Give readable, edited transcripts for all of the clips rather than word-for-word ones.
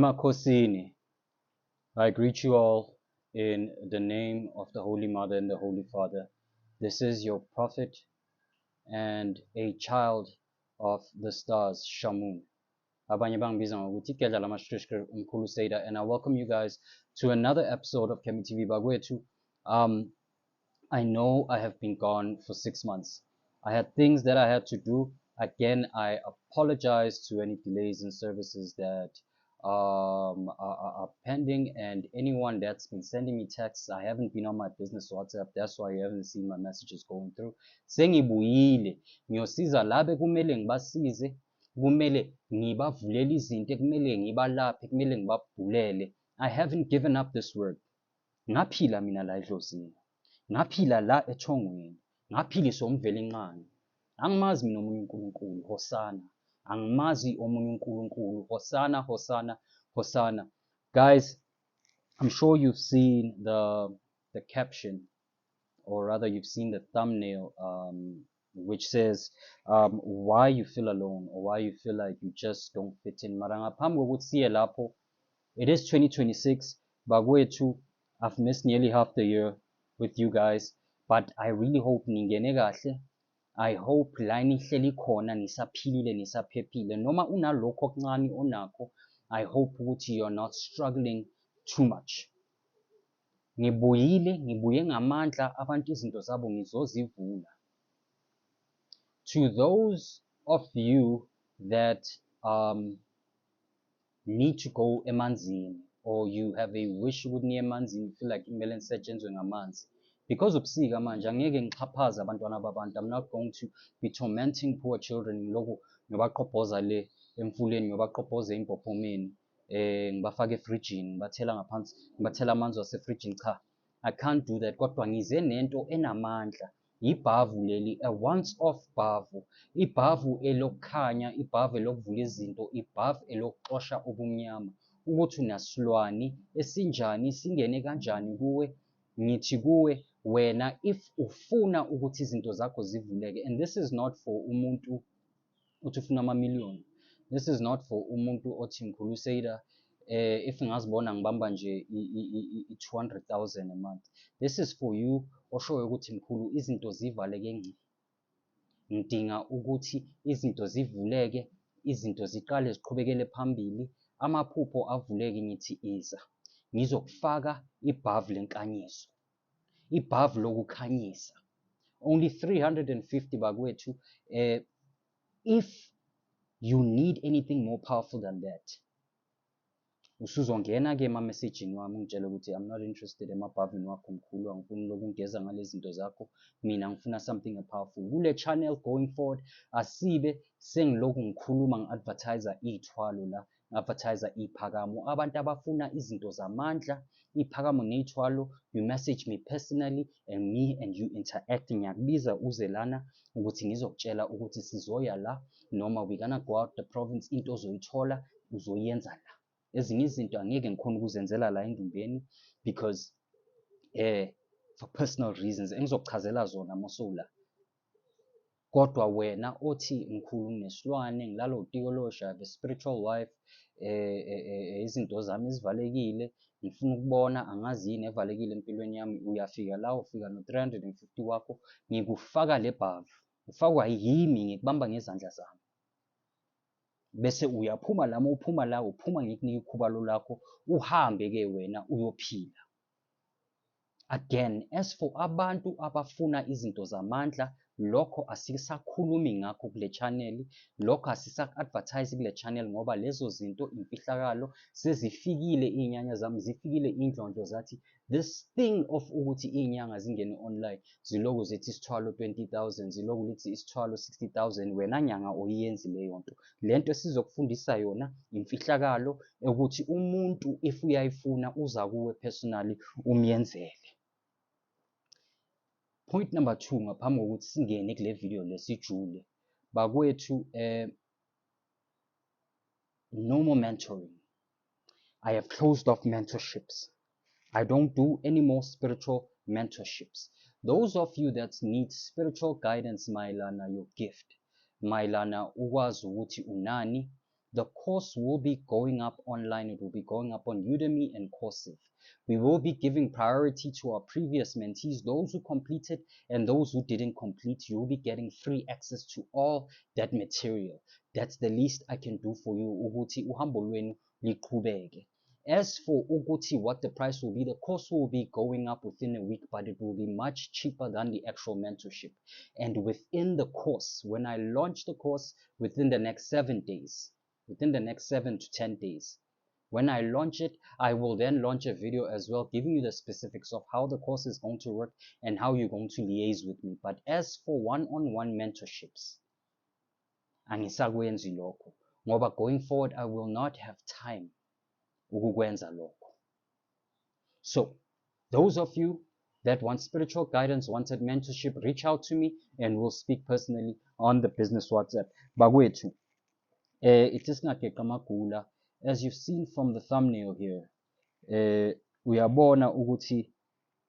Emakhosini, I greet you all in the name of the Holy Mother and the Holy Father. This is your prophet and a child of the stars, Shamun. Abanye bangibiza ngokuthi igedla lamashishkir umkhulu Seda, and I welcome you guys to another episode of Kemi TV Bagwetu. I know I have been gone for 6 months. I had things that I had to do. Again, I apologize to any delays in services that are pending, and anyone that's been sending me texts. I haven't been on my business WhatsApp. That's why you haven't seen my messages going through. Sengibuyile ngiyosiza labe kumele ngibasize, kumele ngibavulele izinto, kumele ngibalaphe, kumele ngibabhulele. I haven't given up this work. Ngaphila mina la edlozini, ngaphila la ethongweni, ngaphiliswa umvelinqangi. Angimazi mina omunye uNkulunkulu, Hosana. Angimazi omunye uNkulunkulu, Hosana, Hosana, Hosana. Guys, I'm sure you've seen the caption, or rather you've seen the thumbnail, which says why you feel alone, or why you feel like you just don't fit in. Mara ngaphambi kokuthi siye lapho, it is 2026. Bagwethu, I've missed nearly half the year with you guys, but I really hope ningene kahle. I hope la nihleli khona nisaphilile nisaphephile, noma unalokho okuncane onakho. I hope ukuthi you're not struggling too much. Ngibuye ngamandla, abantu izinto zabo ngizozivula. To those of you that need to go emanzini, or you have a wish ukuthi niye emanzini, you feel like kumele nisetshenzwe ngamanzi, because ubusika manje angeke ngixhaphaze abantwana babantu. I'm not going to be tormenting poor children ngilokhu ngibaqhobhoza le emfuleni, ngibaqhobhoza empophomeni, ngibafake efrijini, ngibathela ngaphansi, ngibathela amanzi wasefrijini. Cha, I can't do that. Kodwa ngize nento enamandla, ibhavu leli, a once off bhavu, ibhavu elokukhanya, ibhavu elokuvula izinto, ibhavu elokuxosha ubumnyama, ukuthi unasilwani esinjani, singene kanjani kuwe. Ngithi kuwe wena, if ufuna ukuthi izinto zakho zivuleke, and this is not for umuntu uthi ufuna amamiliyoni, this is not for umuntu othi mkhulu Seda, if ngazibona ngibamba nje i-200,000 a month. This is for you oshoyo ukuthi mkhulu izinto zivaleke ngci. Ngidinga ukuthi izinto zivuleke, izinto ziqale ziqhubekele phambili, amaphupho avuleke. Ngithi iza ngizokufaka ibhavu lenkanyiso, ibhavu lokukhanyisa. Only 350 bagwethu. If you need anything more powerful than that, usuzongena ke ema-messaging wami ungitshela ukuthi I'm not interested emabhavini wakho mkhulu, angifuni lokhu ungigeza ngale zinto zakho, mina ngifuna something powerful. Kule channel going forward asibe sengilokhu ngikhuluma ngi-advertiser iy'thwalo la, ngi-advertiser iphakamo. Abantu abafuna izinto zamandla, iphakamo ney'thwalo, you message me personally, and me and you interact. Ngiyakubiza uze lana ukuthi ngizokutshela ukuthi sizoya la, noma we gonna go out the province, into ozoyithola uzoyenza la. Ezinye izinto angeke ngikhona ukuzenzela la endumbeni, because for personal reasons engizokuchazela zona mosula. Kodwa wena othi mkhulu ngesilwane, ngilala utiko losha, I have a spiritual wife, izinto zami ezivalekile, ngifuna ukubona angazi yini evalekile empilweni yami, uyafika la, ufika no-350 wakho, ngikufaka le bhavu, ufakwa yimi, ngikubamba ngezandla zami. Bese uyaphuma la, uphuma la, uphuma ngikunika ikhubalo lakho, uhambe ke wena uyophila. Again, as for abantu abafuna izinto zamandla, lokho asisakhulumi ngakho kule channel, lokho asisa-advertise kule channel, ngoba lezo zinto imfihlakalo sezifikile. Iy'nyanya zami zifikile, indlondlo zathi this thing of ukuthi iy'nyanga zingene online ziloku zithi isithwalo 20,000, ziloku lithi isithwalo 60,000. Wena nyanga oyiyenzi leyo nto. Le nto esizokufundisa yona imfihlakalo, ukuthi umuntu if uyayifuna uza kuwe personally umyenzele. Point number 2, ngaphambi kokuthi singene kule video lesijule bakwethu, no more mentoring. I have closed off mentorships. I don't do any more spiritual mentorships. Those of you that need spiritual guidance mayelana your gift, mayelana ukwazi ukuthi unani, The course will be going up online. It will be going up on Udemy and Coursera. We will be giving priority to our previous mentees, those who completed and those who didn't complete. You will be getting free access to all that material. That's the least I can do for you. Ukuthi uhambo lwenu liqhubeke. As for Uguti, what the price will be, the course will be going up within a week, but it will be much cheaper than the actual mentorship. And within the course, when I launch the course within the next 7 days, within the next 7 to 10 days, when I launch it, I will then launch a video as well, giving you the specifics of how the course is going to work and how you're going to liaise with me. But as for one-on-one mentorships, angisakwenzi lokho, ngoba going forward, I will not have time ukukwenza lokho. So, those of you that want spiritual guidance, wanted mentorship, reach out to me and we'll speak personally on the business WhatsApp. Bagwethu, it is Ngakeka Magula. As you've seen from the thumbnail here, uyabona ukuthi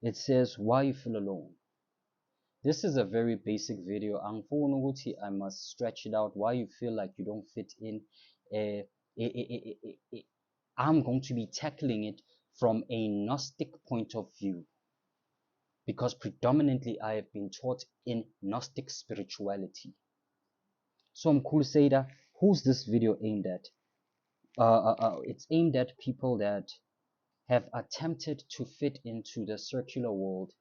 it says why you feel alone. This is a very basic video. Angifuni ukuthi I must stretch it out. Why you feel like you don't fit in. I'm going to be tackling it from a Gnostic point of view, because predominantly I have been taught in Gnostic spirituality. So Mkhulu, who's this video aimed at? It's aimed at people that have attempted to fit into the circular world,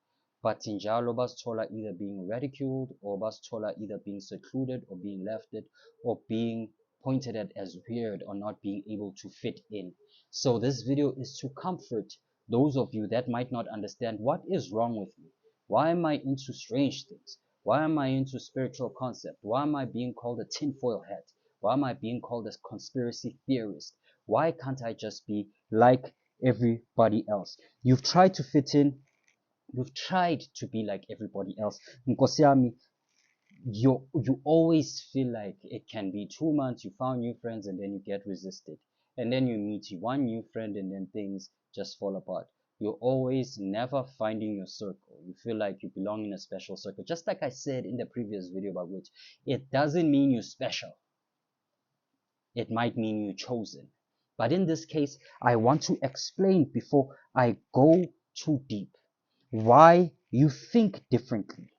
but njalo bazithola either being ridiculed, or bazithola either being secluded, or being left, or being pointed at as weird, or not being able to fit in. So this video is to comfort those of you that might not understand what is wrong with me. Why am I into strange things? Why am I into spiritual concept? Why am I being called a tinfoil hat? Why am I being called a conspiracy theorist? Why can't I just be like everybody else? You've tried to fit in. You've tried to be like everybody else. Nkosi yami, you always feel like it can be 2 months, you found new friends, and then you get resisted. And then you meet one new friend, and then things just fall apart. You're always never finding your circle. You feel like you belong in a special circle. Just like I said in the previous video about which, it doesn't mean you're special. It might mean you're chosen. But in this case, I want to explain before I go too deep why you think differently,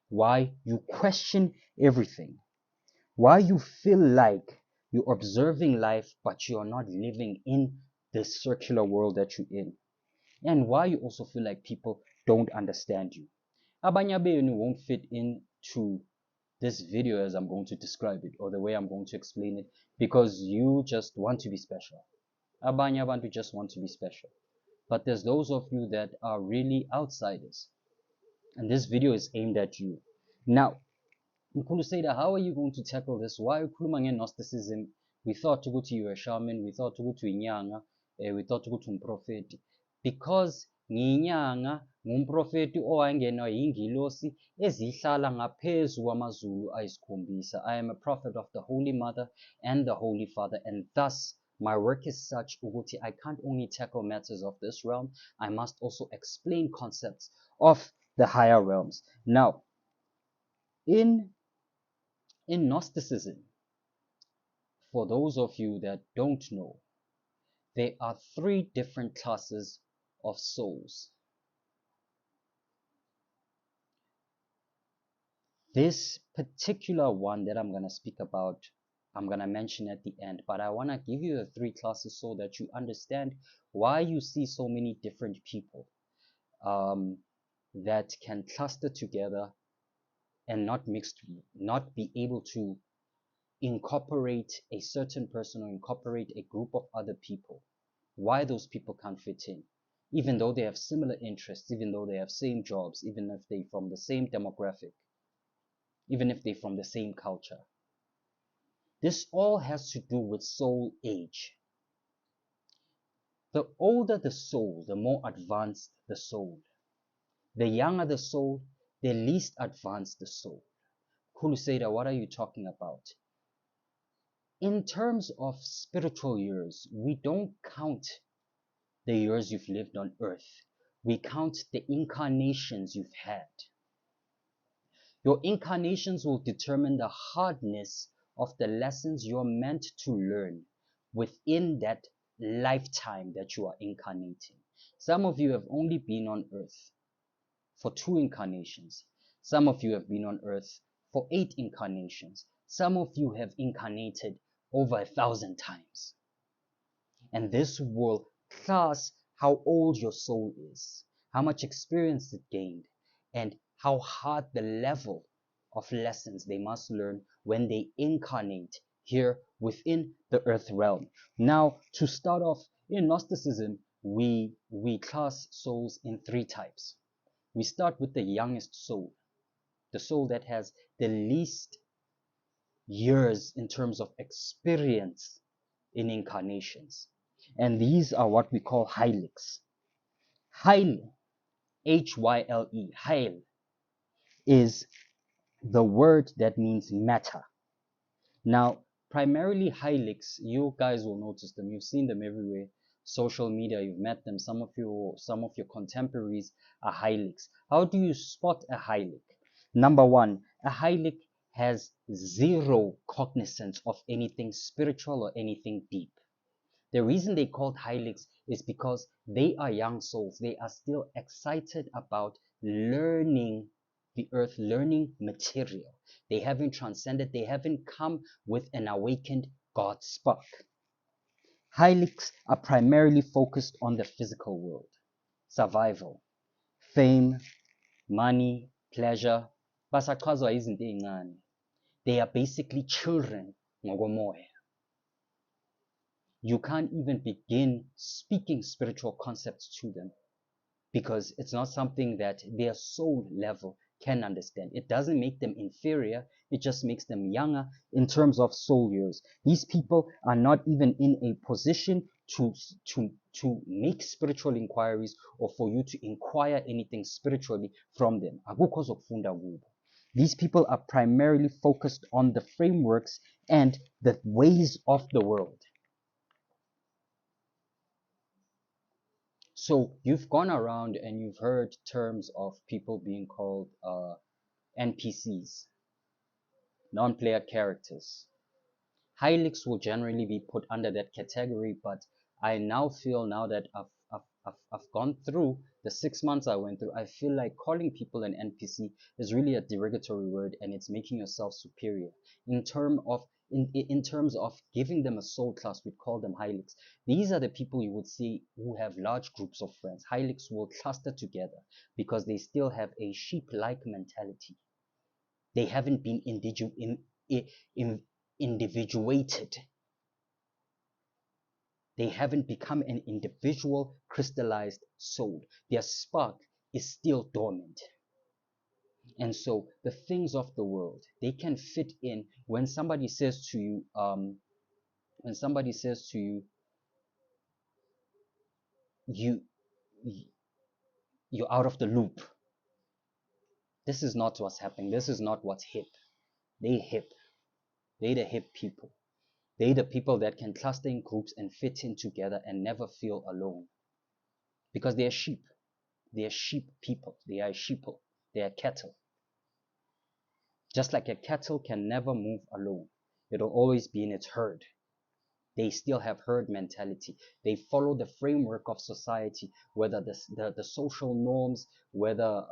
why you question everything, why you feel like you're observing life but you're not living in the circular world that you're in, and why you also feel like people don't understand you. Abanye benu won't fit into this video as I'm going to describe it, or the way I'm going to explain it, because you just want to be special. Abanye abantu just want to be special. But there's those of you that are really outsiders, and this video is aimed at you. Now, Mkhulu, how are you going to tackle this? Why ukhuluma nge-Gnosticism? We thought ukuthi you were a shaman, we thought ukuthi uyinyanga, we thought ukuthi umprofeti. Because ngiyinyanga, ngumprofeti owangenwa yingilosi ezihlala ngaphezu kwamazulu ayisikhombisa. I am a prophet of the Holy Mother and the Holy Father, and thus my work is such ukuthi I can't only tackle matters of this realm, I must also explain concepts of the higher realms. Now, in Gnosticism, for those of you that don't know, there are 3 different classes of souls. This particular one that I'm going to speak about, I'm going to mention at the end, but I want to give you the 3 classes so that you understand why you see so many different people that can cluster together and not be able to incorporate a certain person or incorporate a group of other people. Why those people can't fit in, even though they have similar interests, even though they have same jobs, even if they're from the same demographic, even if they're from the same culture. This all has to do with soul age. The older the soul, the more advanced the soul. The younger the soul, the least advanced the soul. Khulu, what are you talking about? In terms of spiritual years, we don't count the years you've lived on earth. We count the incarnations you've had. Your incarnations will determine the hardness of the lessons you're meant to learn within that lifetime that you are incarnating. Some of you have only been on earth for 2 incarnations. Some of you have been on earth for 8 incarnations. Some of you have incarnated over 1,000 times. And this will class how old your soul is, how much experience it gained, and how hard the level of lessons they must learn when they incarnate here within the earth realm. Now, to start off, in Gnosticism, we class souls in 3 types. We start with the youngest soul, the soul that has the least years in terms of experience in incarnations. And these are what we call Hylics. Hyle, H-Y-L-E, Hyle, is the word that means matter. Now, primarily Hylics, you guys will notice them. You've seen them everywhere. Social media, you've met them. Some of your contemporaries are Hylics. How do you spot a Hylic? Number one, a Hylic has zero cognizance of anything spiritual or anything deep. The reason they called Hylics is because they are young souls. They are still excited about learning the earth, learning material. They haven't transcended. They haven't come with an awakened God spark. Hylics are primarily focused on the physical world, survival, fame, money, pleasure. Basachazwa izinto ey'ncane. They are basically children ngokomoya. You can't even begin speaking spiritual concepts to them because it's not something that their soul level can understand. It doesn't make them inferior, it just makes them younger in terms of soul years. These people are not even in a position to make spiritual inquiries or for you to inquire anything spiritually from them. Akukho zokufunda kubo. These people are primarily focused on the frameworks and the ways of the world. So you've gone around and you've heard terms of people being called NPCs, non-player characters. Hylics will generally be put under that category, but I now feel, now that I've gone through the 6 months I went through, I feel like calling people an NPC is really a derogatory word, and it's making yourself superior. In terms of giving them a soul class, we'd call them Hylics. These are the people you would see who have large groups of friends. Hylics will cluster together because they still have a sheep-like mentality. They haven't been individuated. They haven't become an individual crystallized soul. Their spark is still dormant. And so the things of the world, they can fit in when somebody says to you, you're out of the loop. This is not what's happening. This is not what's hip. They hip. They the hip people. They the people that can cluster in groups and fit in together and never feel alone. Because they are sheep. They are sheep people. They are sheeple. They are cattle. Just like a cattle can never move alone. It'll always be in its herd. They still have herd mentality. They follow the framework of society, whether the social norms, whether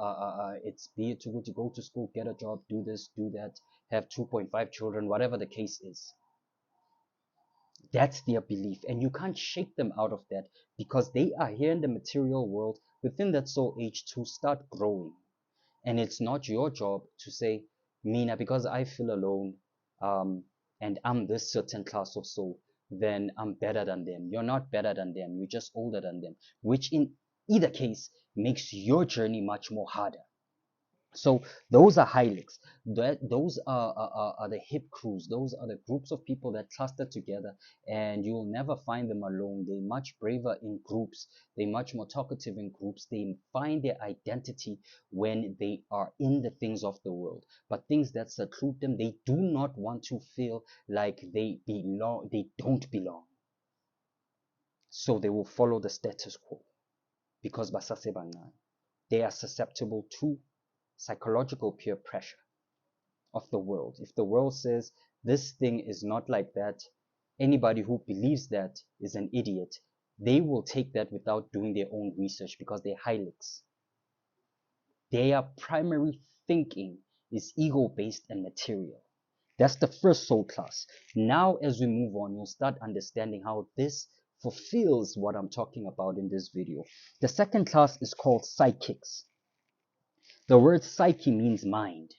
it's be it to go to school, get a job, do this, do that, have 2.5 children, whatever the case is. That's their belief, and you can't shake them out of that because they are here in the material world within that soul age to start growing. And it's not your job to say, Mina, because I feel alone, and I'm this certain class of soul, then I'm better than them. You're not better than them. You're just older than them, which in either case makes your journey much more harder. So those are Hylics. Those are the hip crews. Those are the groups of people that cluster together, and you will never find them alone. They're much braver in groups. They're much more talkative in groups. They find their identity when they are in the things of the world. But things that seclude them, they do not want to feel like they belong. They don't belong. So they will follow the status quo because basasebancane. They are susceptible to psychological peer pressure of the world. If the world says this thing is not like that. Anybody who believes that is an idiot. They will take that without doing their own research because they're Hylics. Their primary thinking is ego-based and material. That's the first soul class. Now, as we move on, you'll start understanding how this fulfills what I'm talking about in this video. The second class is called psychics. The word psyche means mind,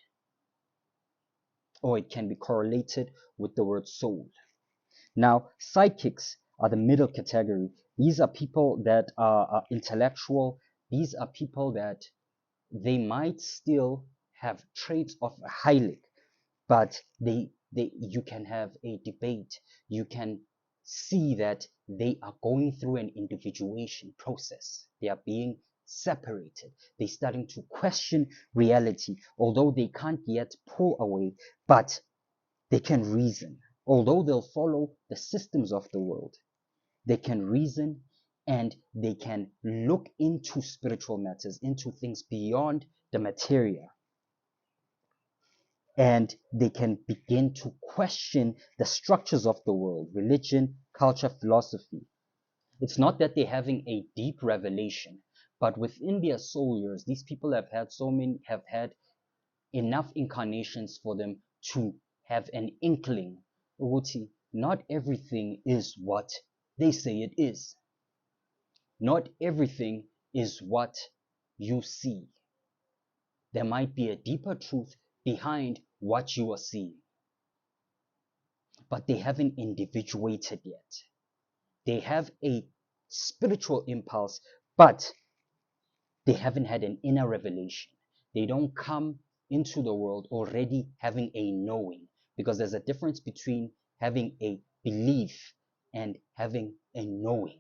or it can be correlated with the word soul. Now, psychics are the middle category. These are people that are intellectual. These are people that they might still have traits of a Hylic, but you can have a debate. You can see that they are going through an individuation process. They are being separated. They're starting to question reality, although they can't yet pull away, but they can reason. Although they'll follow the systems of the world, they can reason and they can look into spiritual matters, into things beyond the materia. And they can begin to question the structures of the world, religion, culture, philosophy. It's not that they're having a deep revelation, but within their soul years, these people have had enough incarnations for them to have an inkling. Uguti, not everything is what they say it is. Not everything is what you see. There might be a deeper truth behind what you are seeing. But they haven't individuated yet. They have a spiritual impulse, but they haven't had an inner revelation. They don't come into the world already having a knowing, because there's a difference between having a belief and having a knowing.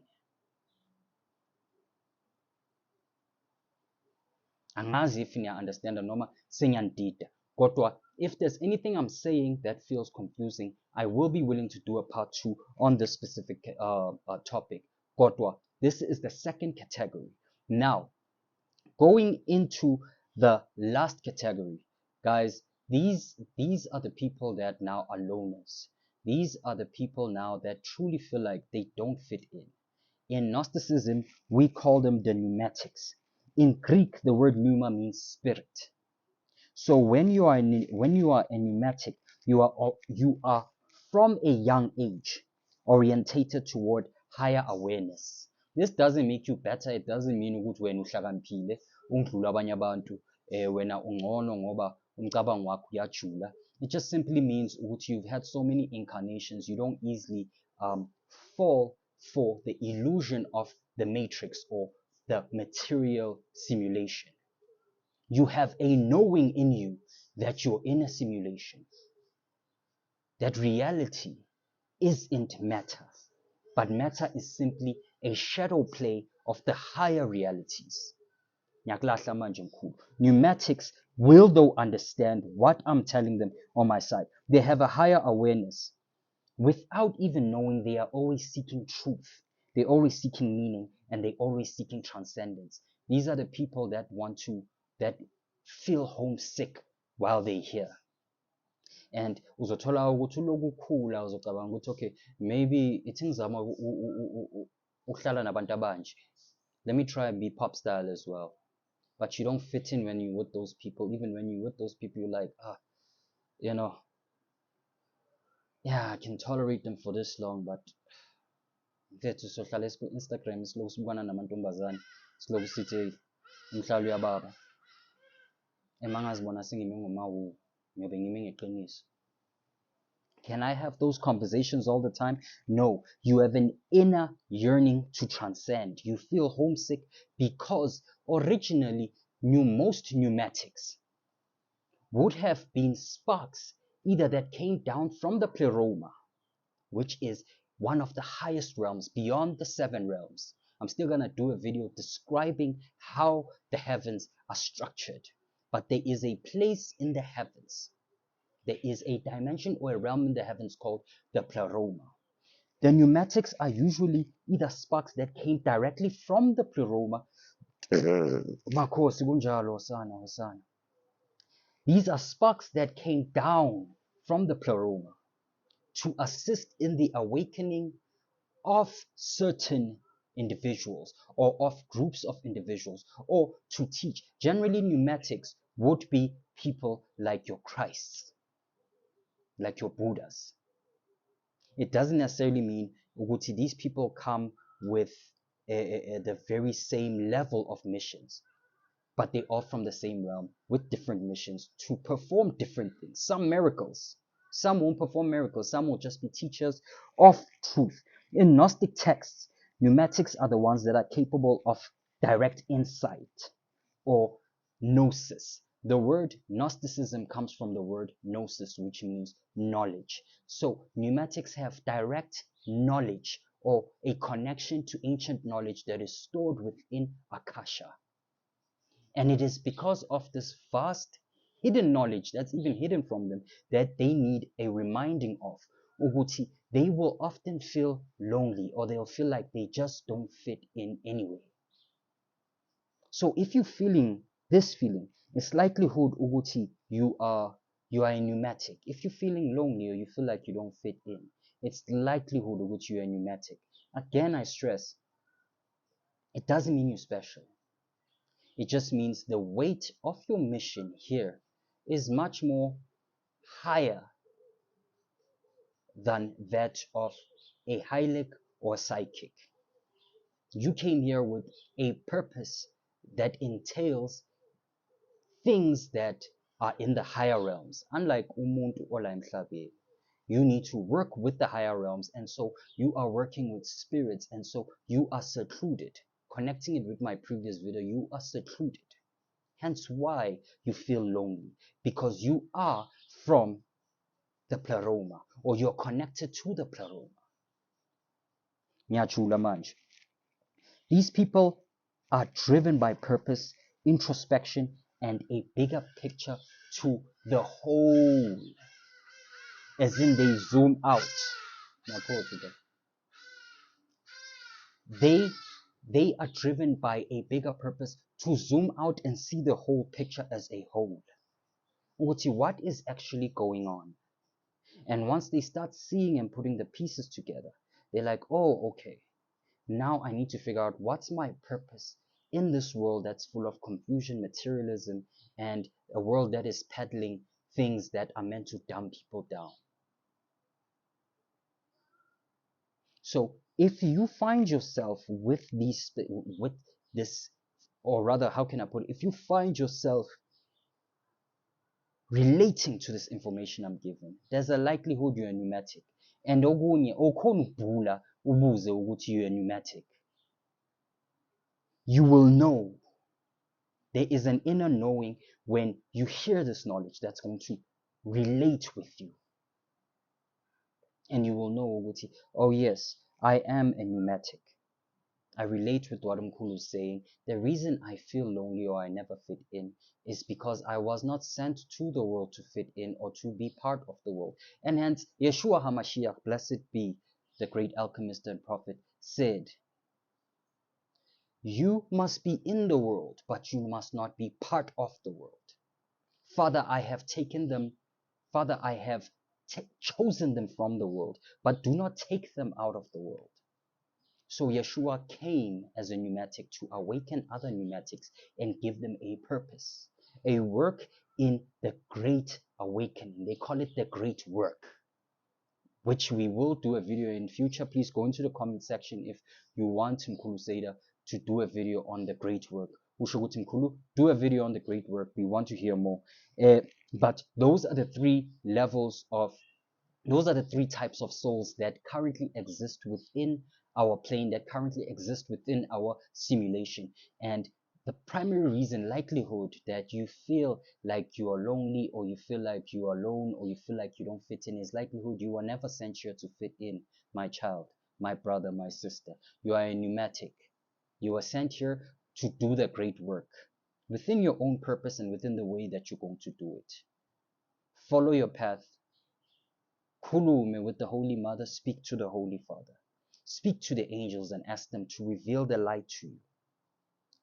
Angazi if niya understand noma senyandida. Kodwa, if there's anything I'm saying that feels confusing, I will be willing to do a part 2 on this specific topic. Kodwa, this is the second category. Now, going into the last category, guys, these are the people that now are loners. These are the people now that truly feel like they don't fit in. In Gnosticism, we call them the pneumatics. In Greek, the word pneuma means spirit. So when you are a pneumatic, you are from a young age orientated toward higher awareness. This doesn't make you better. It doesn't mean ukuthi wena uhlakaniphile ungidlula abanye abantu wena ungcono ngoba umcabango wakho uyajula. It just simply means ukuthi you've had so many incarnations, you don't easily fall for the illusion of the matrix or the material simulation. You have a knowing in you that you're in a simulation, that reality isn't matter, but matter is simply a shadow play of the higher realities. Pneumatics will though understand what I'm telling them on my side. They have a higher awareness. Without even knowing, they are always seeking truth. They're always seeking meaning, and they're always seeking transcendence. These are the people that feel homesick while they're here. And uzothola ukuthi ulokukhula uzocabanga ukuthi okay, maybe ithi ngizama ukuhlala nabantu abanje. Let me try and be pop style as well. But you don't fit in when you're with those people. Even when you're with those people, you're like, you know, yeah, I can tolerate them for this long, but mfethu sohlala Instagram siloku sibukana namantombazane siloku sithi umhlalo uyababa emangazibona sengime ngomawu ngiyobe ngime ngeqiniso. Can I have those conversations all the time? No. You have an inner yearning to transcend. You feel homesick because originally most pneumatics would have been sparks either that came down from the pleroma, which is one of the highest realms beyond the 7 realms. I'm still going to do a video describing how the heavens are structured. But there is a place in the heavens. There is a dimension or a realm in the heavens called the pleroma. The pneumatics are usually either sparks that came directly from the pleroma. These are sparks that came down from the pleroma. to assist in the awakening of certain individuals or of groups of individuals, or to teach. Generally, pneumatics would be people like your Christs, like your Buddhas. It doesn't necessarily mean ukuthi these people come with the very same level of missions, but they are from the same realm with different missions to perform different things. Some miracles, some won't perform miracles, some will just be teachers of truth. In Gnostic texts, pneumatics are the ones that are capable of direct insight or gnosis. The word Gnosticism comes from the word gnosis, which means knowledge. So pneumatics have direct knowledge or a connection to ancient knowledge that is stored within Akasha. And it is because of this vast hidden knowledge that's even hidden from them that they need a reminding of. Ukuthi they will often feel lonely, or they'll feel like they just don't fit in anyway. So if you're feeling this feeling, it's likelihood ukuthi you are a pneumatic. If you're feeling lonely or you feel like you don't fit in, it's likelihood of which you are pneumatic. Again, I stress, it doesn't mean you're special. It just means the weight of your mission here is much more higher than that of a Heilig or psychic. You came here with a purpose that entails things that are in the higher realms. Unlike umuntu ola emhlabeni, you need to work with the higher realms, and so you are working with spirits, and so you are secluded. Connecting it with my previous video, you are secluded. Hence why you feel lonely, because you are from the pleroma, or you're connected to the pleroma. Ngiyachula manje. These people are driven by purpose, introspection, and a bigger picture to the whole. As in, they zoom out. They are driven by a bigger purpose to zoom out and see the whole picture as a whole. What is actually going on? And once they start seeing and putting the pieces together, they're like, oh, okay, now I need to figure out what's my purpose in this world that's full of confusion, materialism, and a world that is peddling things that are meant to dumb people down. So if you find yourself with this, or rather, how can I put it? If you find yourself relating to this information I'm giving, there's a likelihood you're a pneumatic. And okunye, okhona ukubhula ubuze ukuthi you're a pneumatic. You will know. There is an inner knowing when you hear this knowledge that's going to relate with you. And you will know ukuthi, oh yes, I am a pneumatic. I relate with what Mkhulu is saying. The reason I feel lonely or I never fit in is because I was not sent to the world to fit in or to be part of the world. And hence, Yeshua HaMashiach, blessed be the great alchemist and prophet, said, you must be in the world, but you must not be part of the world. Father, I have taken them. Father, I have chosen them from the world, but do not take them out of the world. So Yeshua came as a pneumatic to awaken other pneumatics and give them a purpose, a work in the great awakening. They call it the great work, which we will do a video in future. Please go into the comment section if you want Mkhulu Seda to do a video on the great work. Ushoguti Mkhulu, do a video on the great work. We want to hear more. But those are the three levels of, those are the three types of souls that currently exist within our plane, that currently exist within our simulation. And the primary reason, likelihood, that you feel like you are lonely, or you feel like you are alone, or you feel like you don't fit in, is likelihood you were never sent here to fit in, my child, my brother, my sister. You are a pneumatic. You are sent here to do the great work within your own purpose and within the way that you're going to do it. Follow your path. Khulume with the Holy Mother, speak to the Holy Father. Speak to the angels and ask them to reveal the light to you.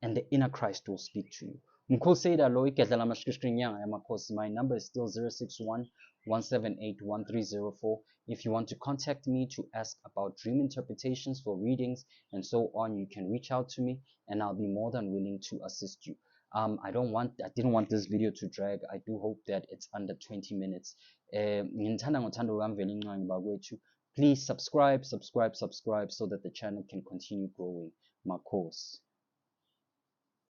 And the inner Christ will speak to you. Ngikhoseida lo igedla lamashishini nyanga yamakhosi. My number is still 061 178 1304. If you want to contact me to ask about dream interpretations for readings and so on, you can reach out to me and I'll be more than willing to assist you. I didn't want this video to drag. I do hope that it's under 20 minutes. Ngithanda ngothando lukamveli Nxangi bakwethu. Please subscribe so that the channel can continue growing. Makhosi.